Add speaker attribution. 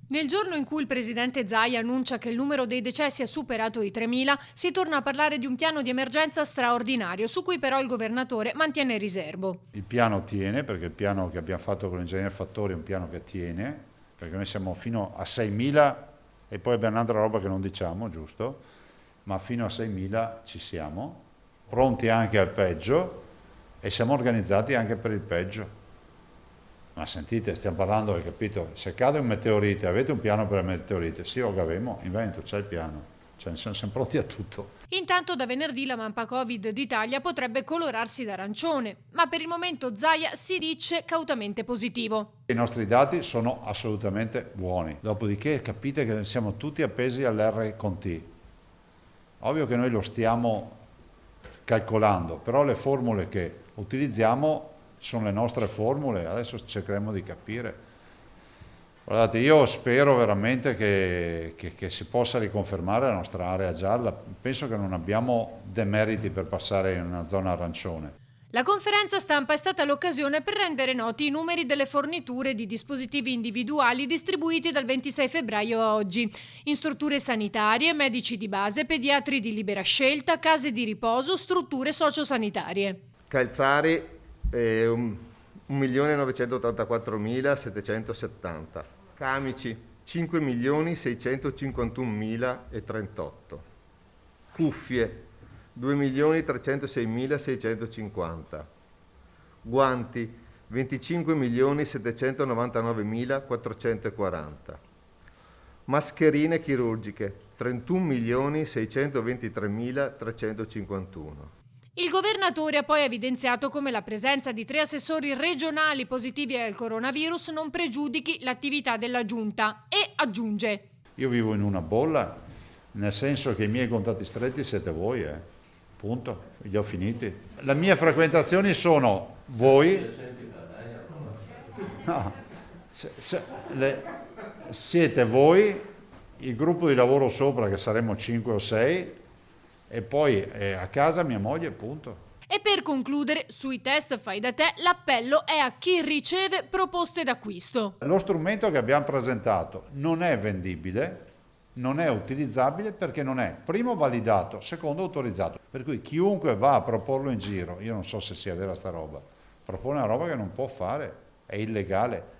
Speaker 1: Nel giorno in cui il presidente Zaia annuncia che il numero dei decessi ha superato i 3.000, si torna a parlare di un piano di emergenza straordinario, su cui però il governatore mantiene riservo.
Speaker 2: Il piano tiene, perché il piano che abbiamo fatto con l'ingegnere Fattori è un piano che tiene, perché noi siamo fino a 6.000 e poi abbiamo un'altra roba che non diciamo, giusto? Ma fino a 6.000 ci siamo, pronti anche al peggio e siamo organizzati anche per il peggio. Ma sentite, stiamo parlando, hai capito? Se cade un meteorite, avete un piano per il meteorite? Sì, lo avemo, in Veneto c'è il piano, cioè siamo pronti a tutto.
Speaker 1: Intanto da venerdì la mappa Covid d'Italia potrebbe colorarsi d'arancione, ma per il momento Zaia si dice cautamente positivo.
Speaker 2: I nostri dati sono assolutamente buoni, dopodiché capite che siamo tutti appesi all'R con T. Ovvio che noi lo stiamo calcolando, però le formule che utilizziamo sono le nostre formule, adesso cercheremo di capire. Guardate, io spero veramente che si possa riconfermare la nostra area gialla, penso che non abbiamo demeriti per passare in una zona arancione.
Speaker 1: La conferenza stampa è stata l'occasione per rendere noti i numeri delle forniture di dispositivi individuali distribuiti dal 26 febbraio a oggi, in strutture sanitarie, medici di base, pediatri di libera scelta, case di riposo, strutture sociosanitarie.
Speaker 3: Calzari 1.984.770, camici 5.651.038, cuffie 2.306.650, guanti 25.799.440, mascherine chirurgiche 31.623.351.
Speaker 1: Il governatore ha poi evidenziato come la presenza di 3 assessori regionali positivi al coronavirus non pregiudichi l'attività della giunta e aggiunge:
Speaker 2: Io vivo in una bolla, nel senso che i miei contatti stretti siete voi, punto, li ho finiti. Le mie frequentazioni sono voi, no, siete voi, il gruppo di lavoro sopra che saremo 5 o 6 e poi a casa mia moglie, punto.
Speaker 1: E per concludere, sui test fai da te, l'appello è a chi riceve proposte d'acquisto.
Speaker 2: Lo strumento che abbiamo presentato non è vendibile, non è utilizzabile perché non è, primo, validato, secondo, autorizzato. Per cui chiunque va a proporlo in giro, io non so se sia vera sta roba, propone una roba che non può fare, è illegale.